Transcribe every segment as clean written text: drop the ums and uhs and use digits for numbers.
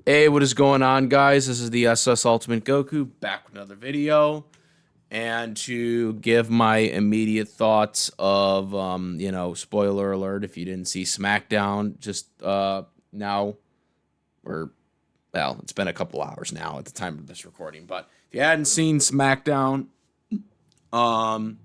Hey, what is going on, guys? This is the SS Ultimate Goku back with another video, and to give my immediate thoughts of, spoiler alert if you didn't see SmackDown just now, or well, it's been a couple hours now at the time of this recording, but if you hadn't seen SmackDown, um,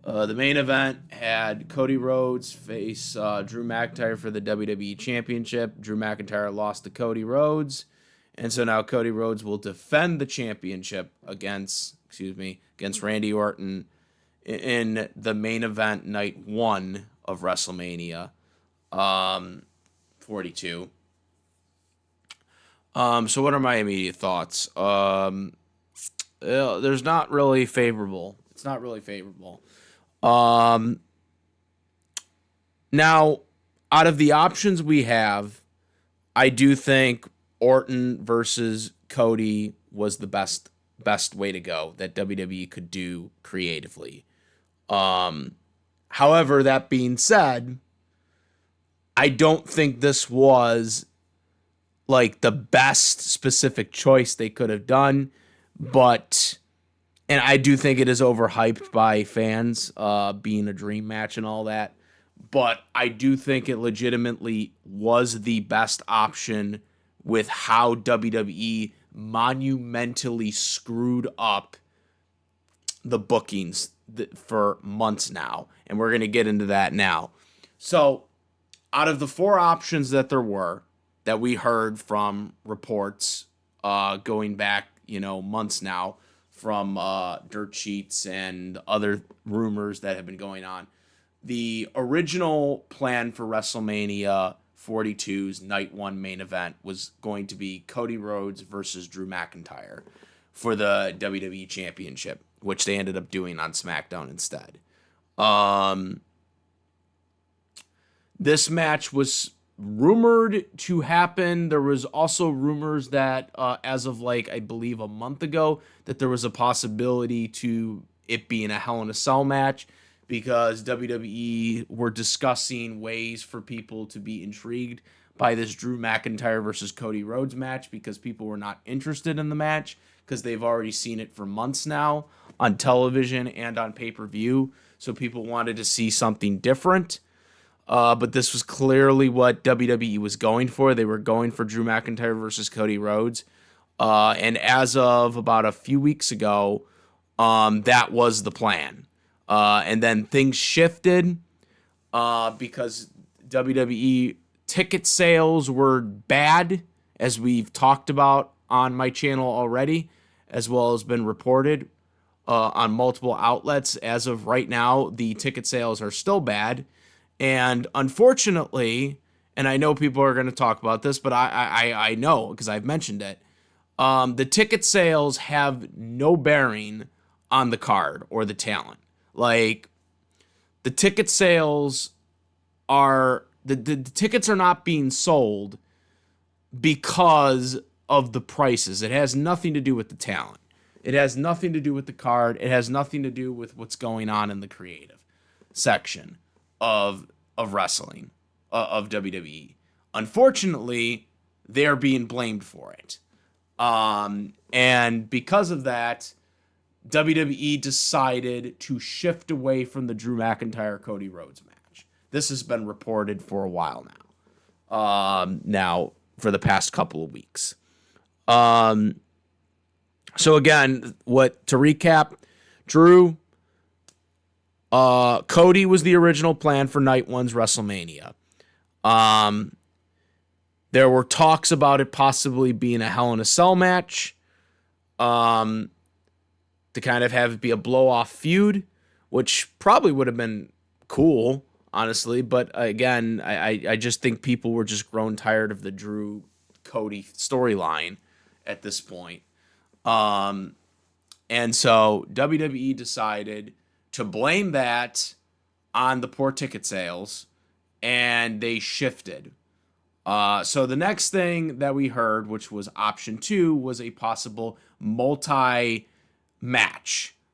the main event had Cody Rhodes face Drew McIntyre for the WWE Championship. Drew McIntyre lost to Cody Rhodes, and so now Cody Rhodes will defend the championship against Randy Orton in the main event night 1 of WrestleMania 42. So what are my immediate thoughts? There's not really favorable. It's not really favorable. Now, out of the options we have, I do think Orton versus Cody was the best way to go that WWE could do creatively. However, that being said, I don't think this was like the best specific choice they could have done, and I do think it is overhyped by fans, being a dream match and all that. But I do think it legitimately was the best option with how WWE monumentally screwed up the bookings for months now. And we're going to get into that now. So, out of the 4 options that there were, that we heard from reports going back, months now, from dirt sheets and other rumors that have been going on. The original plan for WrestleMania 42's Night 1 main event was going to be Cody Rhodes versus Drew McIntyre for the WWE Championship, which they ended up doing on SmackDown instead. This match was rumored to happen. There was also rumors that as of I believe a month ago, that there was a possibility to it being a Hell in a Cell match, because WWE were discussing ways for people to be intrigued by this Drew McIntyre versus Cody Rhodes match, because people were not interested in the match because they've already seen it for months now on television and on pay-per-view. So people wanted to see something different. But this was clearly what WWE was going for. They were going for Drew McIntyre versus Cody Rhodes. And as of about a few weeks ago, that was the plan. And then things shifted because WWE ticket sales were bad, as we've talked about on my channel already, as well as been reported on multiple outlets. As of right now, the ticket sales are still bad. And unfortunately, and I know people are going to talk about this, but I know because I've mentioned it, the ticket sales have no bearing on the card or the talent. Like, the ticket sales are, the tickets are not being sold because of the prices. It has nothing to do with the talent. It has nothing to do with the card. It has nothing to do with what's going on in the creative section of wrestling, of WWE. Unfortunately, they're being blamed for it. And because of that, WWE decided to shift away from the Drew McIntyre Cody Rhodes match. This has been reported for a while now for the past couple of weeks. So again, to recap, Cody was the original plan for Night 1's WrestleMania. There were talks about it possibly being a Hell in a Cell match, to kind of have it be a blow-off feud, which probably would have been cool, honestly. But again, I just think people were just grown tired of the Drew Cody storyline at this point. And so WWE decided to blame that on the poor ticket sales, and they shifted. So the next thing that we heard, which was option 2, was a possible multi-match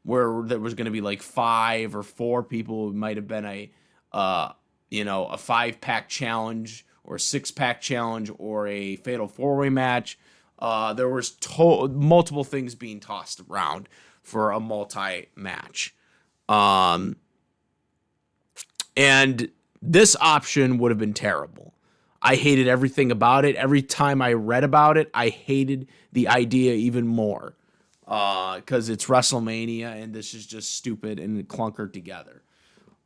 where there was going to be 5 or 4 people. It might have been a 5-pack challenge or a six-pack challenge or a fatal four-way match. There was multiple things being tossed around for a multi-match. And this option would have been terrible. I hated everything about it. Every time I read about it, I hated the idea even more. Because it's WrestleMania and this is just stupid and clunkered together.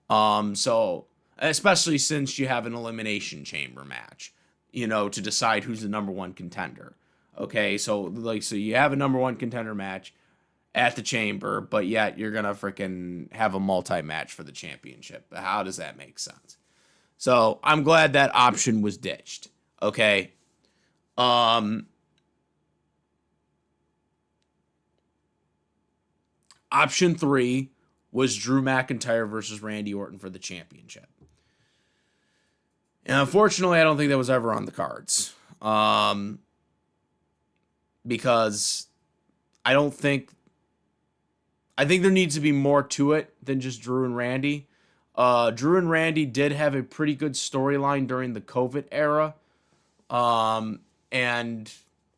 So especially since you have an elimination chamber match, to decide who's the number one contender. Okay, so you have a number one contender match at the chamber, but yet you're gonna freaking have a multi-match for the championship. How does that make sense? So I'm glad that option was ditched. Okay. Option 3 was Drew McIntyre versus Randy Orton for the championship. And unfortunately, I don't think that was ever on the cards. Because I think there needs to be more to it than just Drew and Randy. Drew and Randy did have a pretty good storyline during the COVID era. And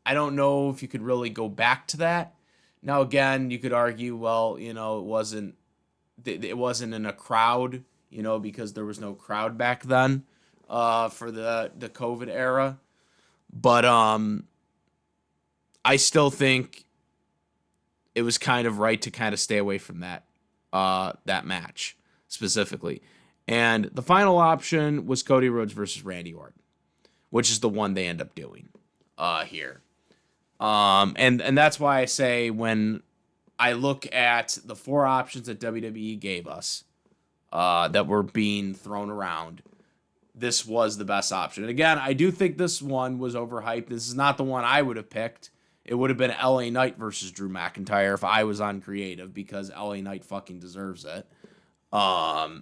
I don't know if you could really go back to that. Now, again, you could argue, well, it wasn't in a crowd, because there was no crowd back then for the COVID era. But I still think it was kind of right to kind of stay away from that match specifically. And the final option was Cody Rhodes versus Randy Orton, which is the one they end up doing here. And that's why I say when I look at the 4 options that WWE gave us that were being thrown around, this was the best option. And again, I do think this one was overhyped. This is not the one I would have picked. It would have been LA Knight versus Drew McIntyre if I was on creative, because LA Knight fucking deserves it. That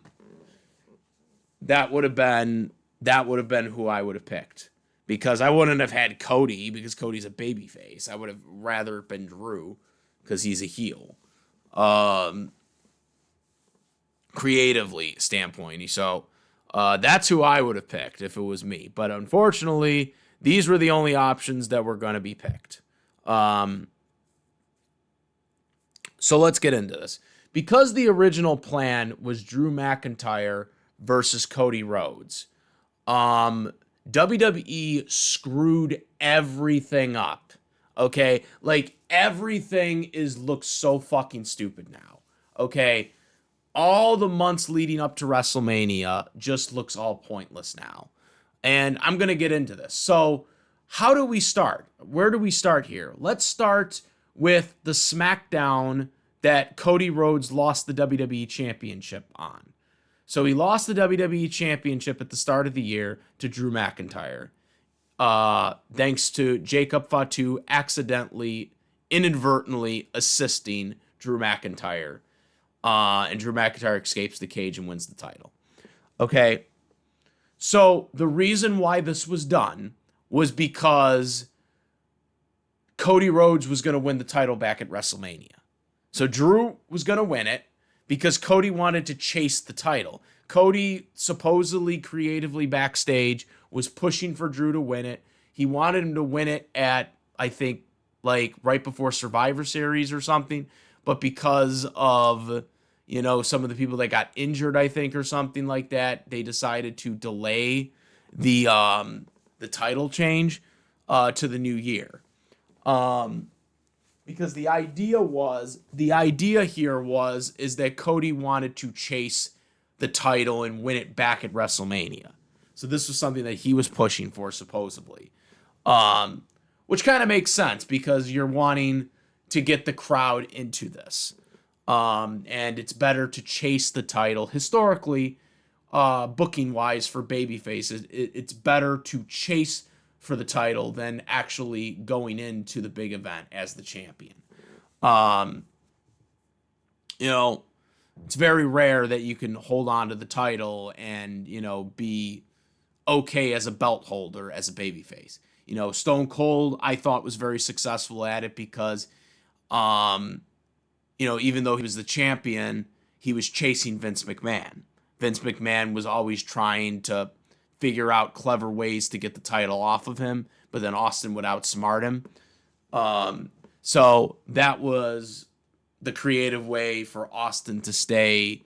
would have been who I would have picked. Because I wouldn't have had Cody, because Cody's a babyface. I would have rather been Drew, because he's a heel. Creatively standpoint. So that's who I would have picked if it was me. But unfortunately, these were the only options that were going to be picked. So let's get into this. Because the original plan was Drew McIntyre versus Cody Rhodes, WWE screwed everything up. Okay? Like, everything looks so fucking stupid now. Okay? All the months leading up to WrestleMania just looks all pointless now. And I'm going to get into this. So, how do we start? Where do we start here? Let's start with the SmackDown that Cody Rhodes lost the WWE Championship on. So he lost the WWE Championship at the start of the year to Drew McIntyre. Thanks to Jacob Fatu inadvertently assisting Drew McIntyre. And Drew McIntyre escapes the cage and wins the title. Okay. So the reason why this was done was because Cody Rhodes was going to win the title back at WrestleMania. So Drew was going to win it because Cody wanted to chase the title. Cody supposedly creatively backstage was pushing for Drew to win it. He wanted him to win it at, I think, like right before Survivor Series or something. But because of, some of the people that got injured, I think, or something like that, they decided to delay the title change to the new year. Because the idea here is that Cody wanted to chase the title and win it back at WrestleMania. So this was something that he was pushing for, supposedly. Which kind of makes sense because you're wanting to get the crowd into this. And it's better to chase the title. Historically, booking-wise for babyface, it's better to chase for the title than actually going into the big event as the champion. It's very rare that you can hold on to the title and, be okay as a belt holder as a babyface. Stone Cold, I thought, was very successful at it because, even though he was the champion, he was chasing Vince McMahon. Vince McMahon was always trying to figure out clever ways to get the title off of him, but then Austin would outsmart him. So that was the creative way for Austin to stay,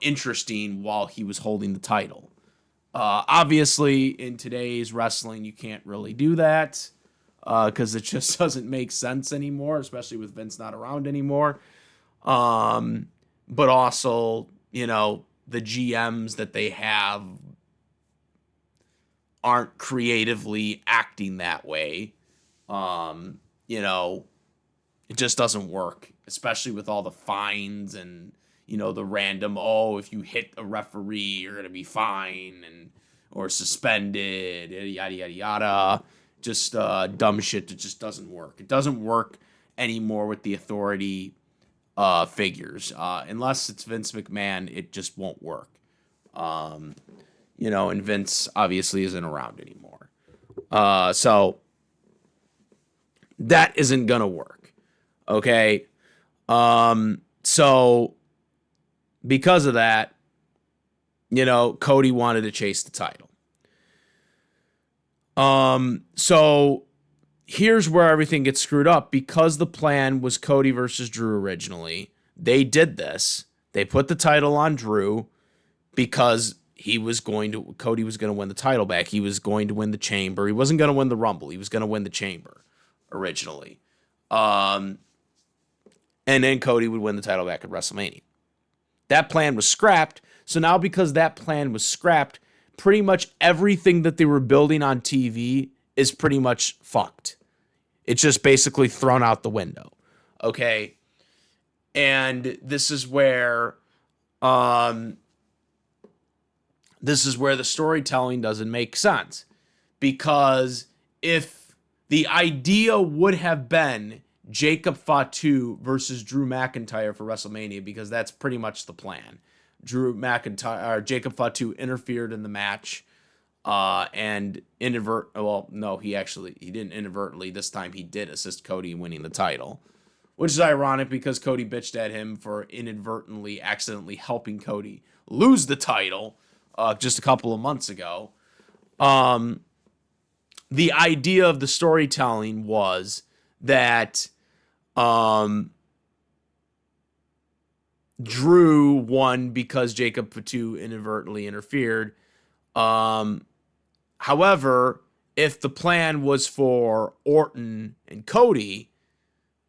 interesting while he was holding the title. Obviously, in today's wrestling, you can't really do that because it just doesn't make sense anymore, especially with Vince not around anymore. But also, the GMs that they have aren't creatively acting that way. It just doesn't work, especially with all the fines and, the random, if you hit a referee, you're going to be fined or suspended, yada, yada, yada. Just dumb shit that just doesn't work. It doesn't work anymore with the authority figures. Unless it's Vince McMahon, it just won't work. And Vince obviously isn't around anymore. So that isn't going to work. Okay. So because of that, Cody wanted to chase the title. So here's where everything gets screwed up. Because the plan was Cody versus Drew originally, they did this. They put the title on Drew because Cody was going to win the title back. He was going to win the Chamber. He wasn't going to win the Rumble. He was going to win the Chamber originally. And then Cody would win the title back at WrestleMania. That plan was scrapped. So now because that plan was scrapped, pretty much everything that they were building on TV is pretty much fucked. It's just basically thrown out the window. Okay? And this is where the storytelling doesn't make sense. Because if the idea would have been Jacob Fatu versus Drew McIntyre for WrestleMania, because that's pretty much the plan. Jacob Fatu interfered in the match, and he didn't inadvertently. This time he did assist Cody in winning the title, which is ironic because Cody bitched at him for accidentally helping Cody lose the title just a couple of months ago. The idea of the storytelling was that Drew won because Jacob Fatu inadvertently interfered. However, if the plan was for Orton and Cody,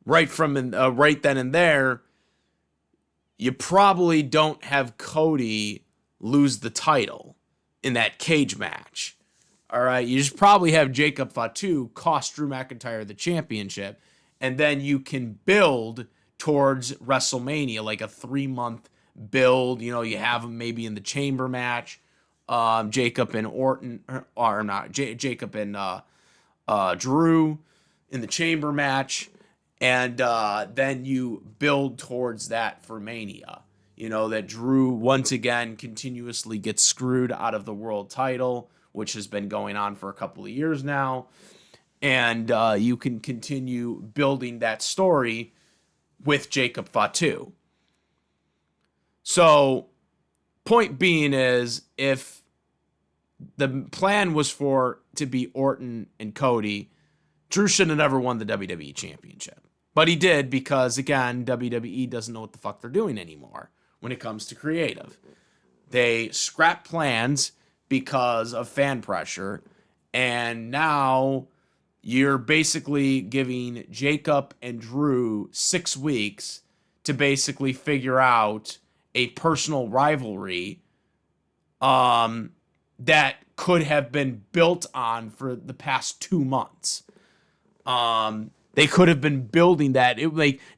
right then and there, you probably don't have Cody lose the title in that cage match. All right, you just probably have Jacob Fatu cost Drew McIntyre the championship, and then you can build towards WrestleMania, like a 3-month build. You have him maybe in the Chamber match, Jacob and Orton, or not, Jacob and Drew in the Chamber match, and then you build towards that for Mania. That Drew once again continuously gets screwed out of the world title, which has been going on for a couple of years now. And you can continue building that story with Jacob Fatu. So, point being is, if the plan was to be Orton and Cody, Drew should have never won the WWE Championship. But he did because, again, WWE doesn't know what the fuck they're doing anymore when it comes to creative. They scrap plans because of fan pressure, and now you're basically giving Jacob and Drew 6 weeks to basically figure out a personal rivalry that could have been built on for the past 2 months. They could have been building that.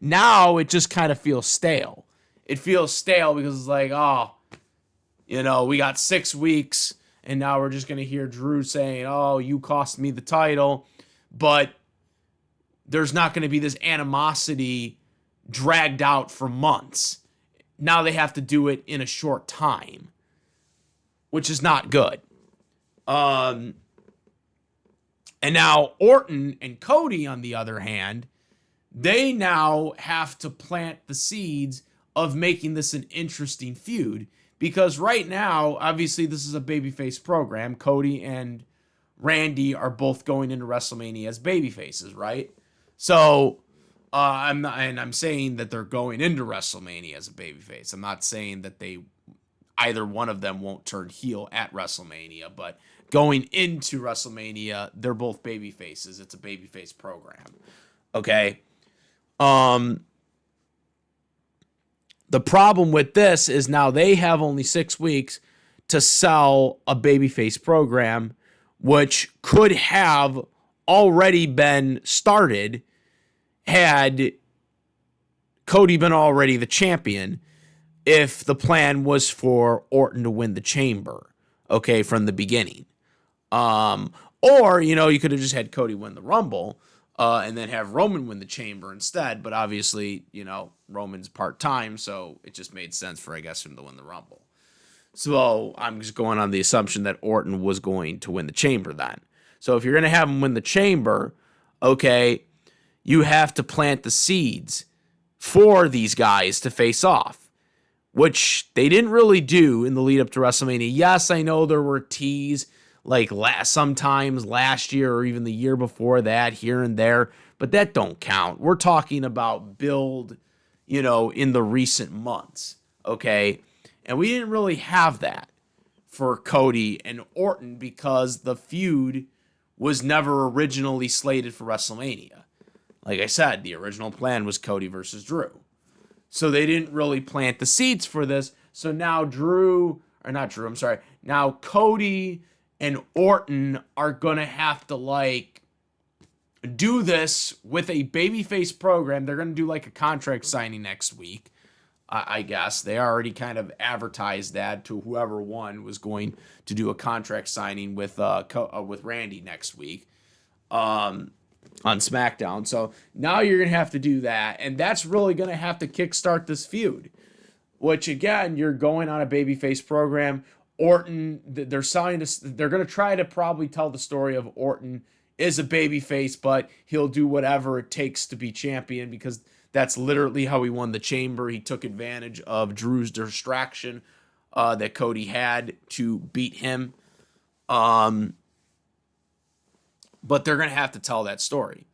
Now it just kind of feels stale. It feels stale because it's like, we got 6 weeks, and now we're just going to hear Drew saying, you cost me the title. But there's not going to be this animosity dragged out for months. Now they have to do it in a short time, which is not good. And now Orton and Cody, on the other hand, they now have to plant the seeds of making this an interesting feud, Because right now, obviously, this is a babyface program. Cody and Randy are both going into WrestleMania as babyfaces, right? So I'm saying that they're going into WrestleMania as a babyface. I'm not saying that either one of them won't turn heel at WrestleMania, but going into WrestleMania, they're both babyfaces. It's a babyface program. Okay. The problem with this is now they have only 6 weeks to sell a babyface program, which could have already been started had Cody been already the champion, if the plan was for Orton to win the Chamber, okay, from the beginning. Or, you could have just had Cody win the Rumble, and then have Roman win the Chamber instead. But obviously, Roman's part-time, so it just made sense for, I guess, him to win the Rumble. So I'm just going on the assumption that Orton was going to win the Chamber then. So if you're going to have him win the Chamber, okay, you have to plant the seeds for these guys to face off, which they didn't really do in the lead up to WrestleMania. Yes, I know there were teas like sometimes last year or even the year before that, here and there, but that don't count. We're talking about build, in the recent months, okay? And we didn't really have that for Cody and Orton because the feud was never originally slated for WrestleMania. Like I said, the original plan was Cody versus Drew. So they didn't really plant the seeds for this. So now now Cody and Orton are going to have to do this with a babyface program. They're going to do a contract signing next week. I guess they already kind of advertised that to whoever won was going to do a contract signing with Randy next week on SmackDown. So now you're going to have to do that, and that's really going to have to kickstart this feud, which again, you're going on a babyface program. Orton, they're going to try to probably tell the story of Orton is a babyface, but he'll do whatever it takes to be champion because that's literally how he won the Chamber. He took advantage of Drew's distraction that Cody had to beat him. But they're going to have to tell that story.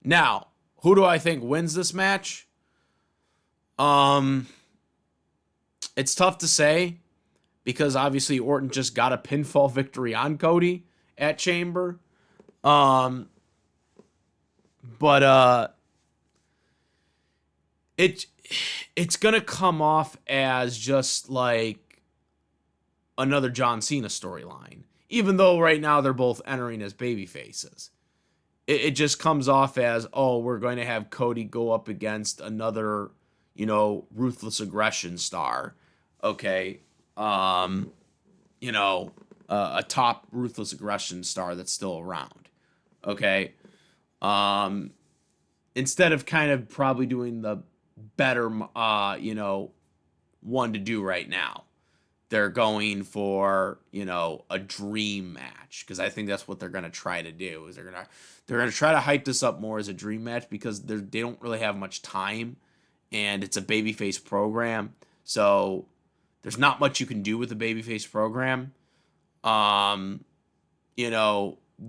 Now, who do I think wins this match? It's tough to say because obviously Orton just got a pinfall victory on Cody at Chamber. But it's gonna come off as just like another John Cena storyline, even though right now they're both entering as baby faces. It just comes off as, oh, we're going to have Cody go up against another, ruthless aggression star, okay, a top ruthless aggression star that's still around, okay, instead of kind of probably doing the better, one to do right now. They're going for, a dream match because I think that's what they're going to try to do. Is they're going to try to hype this up more as a dream match because they don't really have much time and it's a babyface program. So there's not much you can do with a babyface program. The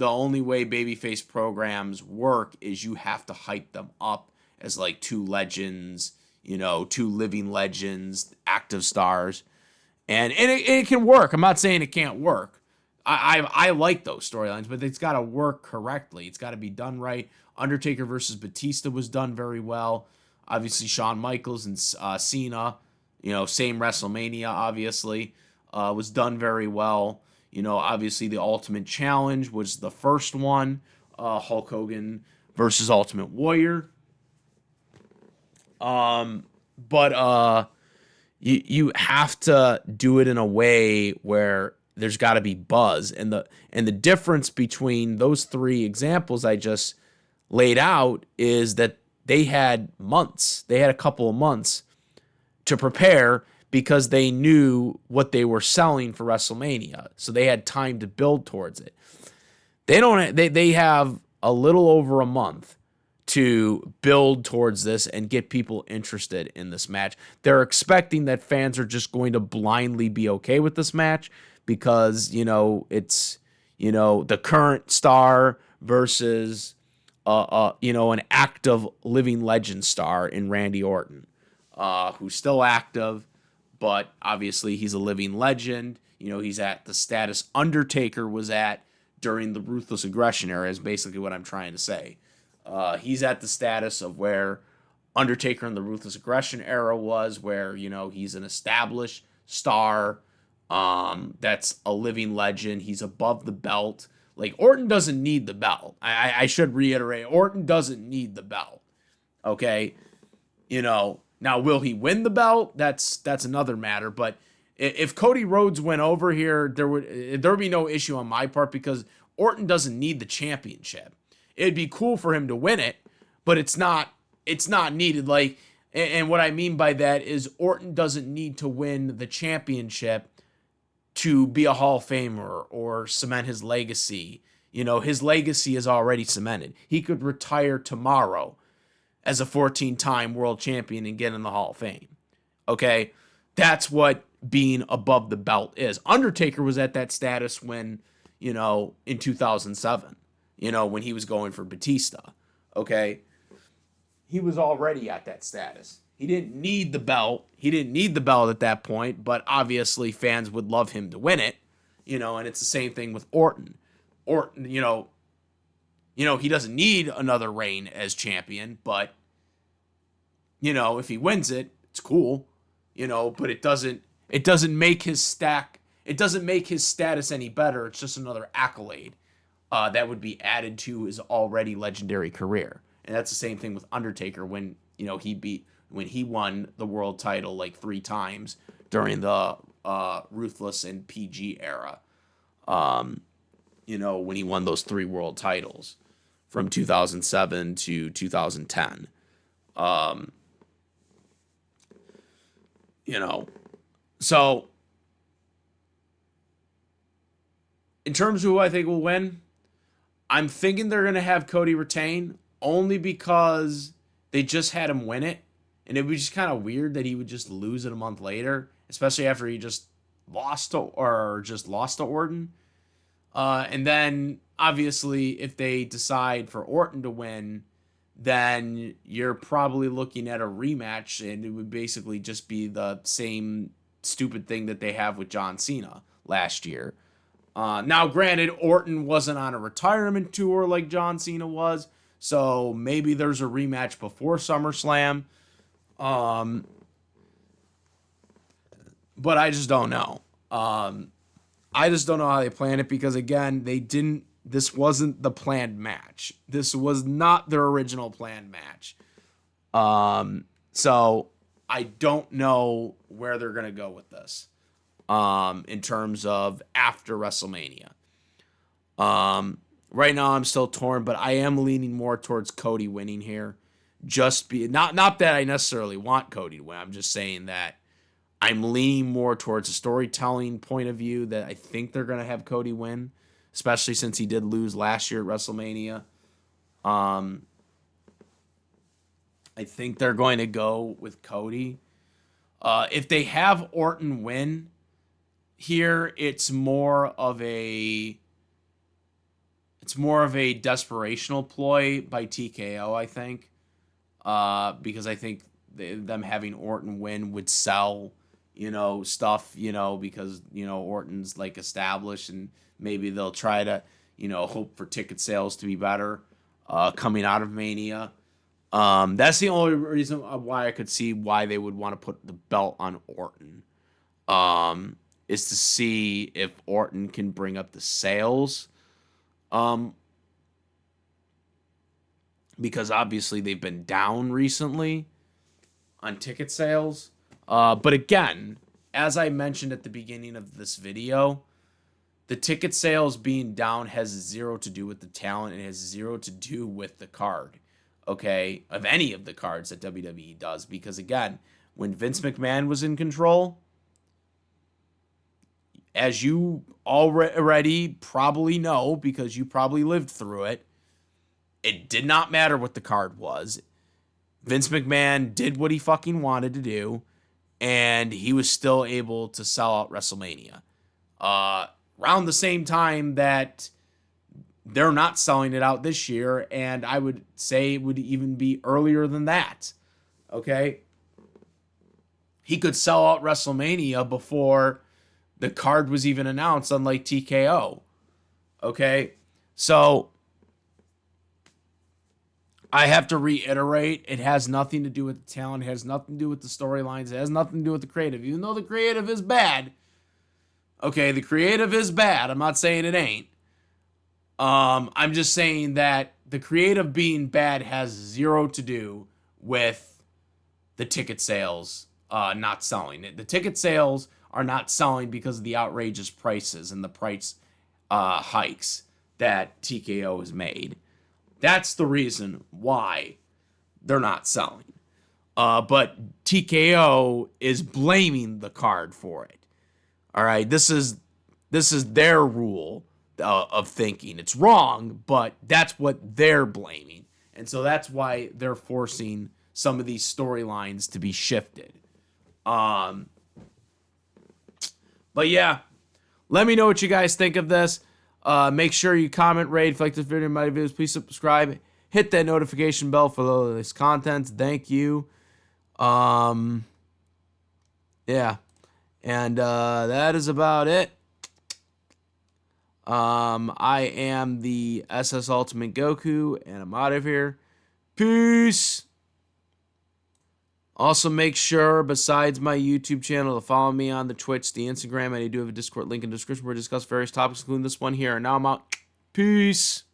only way babyface programs work is you have to hype them up as like two legends, two living legends, active stars. And it can work. I'm not saying it can't work. I like those storylines, but it's got to work correctly. It's got to be done right. Undertaker versus Batista was done very well. Obviously, Shawn Michaels and Cena, same WrestleMania, obviously, was done very well. Obviously, the Ultimate Challenge was the first one. Hulk Hogan versus Ultimate Warrior. But you have to do it in a way where there's got to be buzz, and the difference between those three examples I just laid out is that they had months. They had a couple of months to prepare because they knew what they were selling for WrestleMania, so they had time to build towards it. They have a little over a month to build towards this and get people interested in this match. They're expecting that fans are just going to blindly be okay with this match because, it's, the current star versus, an active living legend star in Randy Orton, who's still active, but obviously he's a living legend. He's at the status Undertaker was at during the Ruthless Aggression era, is basically what I'm trying to say. He's at the status of where Undertaker in the Ruthless Aggression era was, where, he's an established star that's a living legend. He's above the belt. Like, Orton doesn't need the belt. I should reiterate, Orton doesn't need the belt. Okay? Now, will he win the belt? That's another matter. But if Cody Rhodes went over here, there would be no issue on my part because Orton doesn't need the championship. It'd be cool for him to win it, but it's not needed. Like, and what I mean by that is Orton doesn't need to win the championship to be a Hall of Famer or cement his legacy. His legacy is already cemented. He could retire tomorrow as a 14-time world champion and get in the Hall of Fame. Okay? That's what being above the belt is. Undertaker was at that status when, in 2007. When he was going for Batista, okay? He was already at that status. He didn't need the belt. He didn't need the belt at that point, but obviously fans would love him to win it, and it's the same thing with Orton. Orton, he doesn't need another reign as champion, but, if he wins it, it's cool, but it doesn't make his status any better. It's just another accolade. That would be added to his already legendary career. And that's the same thing with Undertaker when he won the world title like 3 times during the Ruthless and PG era. When he won those 3 world titles from 2007 to 2010. So in terms of who I think will win, I'm thinking they're going to have Cody retain only because they just had him win it. And it would be just kind of weird that he would just lose it a month later, especially after he just lost to Orton. And then, obviously, if they decide for Orton to win, then you're probably looking at a rematch, and it would basically just be the same stupid thing that they have with John Cena last year. Now, granted, Orton wasn't on a retirement tour like John Cena was, so maybe there's a rematch before SummerSlam. But I just don't know. I just don't know how they planned it because, again, this wasn't the planned match. This was not their original planned match. So I don't know where they're going to go with this. In terms of after WrestleMania. Right now I'm still torn, but I am leaning more towards Cody winning here. Not that I necessarily want Cody to win. I'm just saying that I'm leaning more towards a storytelling point of view that I think they're going to have Cody win, especially since he did lose last year at WrestleMania. I think they're going to go with Cody. If they have Orton win here, it's more of a desperational ploy by TKO, I think, because I think them having Orton win would sell, stuff, because Orton's like established, and maybe they'll try to, hope for ticket sales to be better coming out of Mania. That's the only reason why I could see why they would want to put the belt on Orton. Is to see if Orton can bring up the sales. Because obviously they've been down recently on ticket sales. But again, as I mentioned at the beginning of this video, the ticket sales being down has zero to do with the talent. It has zero to do with the card, okay, of any of the cards that WWE does. Because again, when Vince McMahon was in control, as you already probably know, because you probably lived through it, It did not matter what the card was. Vince McMahon did what he fucking wanted to do, and he was still able to sell out WrestleMania. Around the same time that they're not selling it out this year, and I would say it would even be earlier than that. Okay? He could sell out WrestleMania before the card was even announced, unlike TKO. Okay? So, I have to reiterate, it has nothing to do with the talent, it has nothing to do with the storylines, it has nothing to do with the creative, even though the creative is bad. Okay, the creative is bad. I'm not saying it ain't. I'm just saying that the creative being bad has zero to do with the ticket sales not selling. The ticket sales are not selling because of the outrageous prices and the price hikes that TKO has made. That's the reason why they're not selling. But TKO is blaming the card for it. All right, this is their rule of thinking. It's wrong, but that's what they're blaming. And so that's why they're forcing some of these storylines to be shifted. But yeah, let me know what you guys think of this. Make sure you comment, rate. If you like this video and my videos, please subscribe. Hit that notification bell for the latest content. Thank you. Yeah. And that is about it. I am the SS Ultimate Goku, and I'm out of here. Peace. Also, make sure, besides my YouTube channel, to follow me on the Twitch, the Instagram, and I do have a Discord link in the description where I discuss various topics, including this one here. And now I'm out. Peace.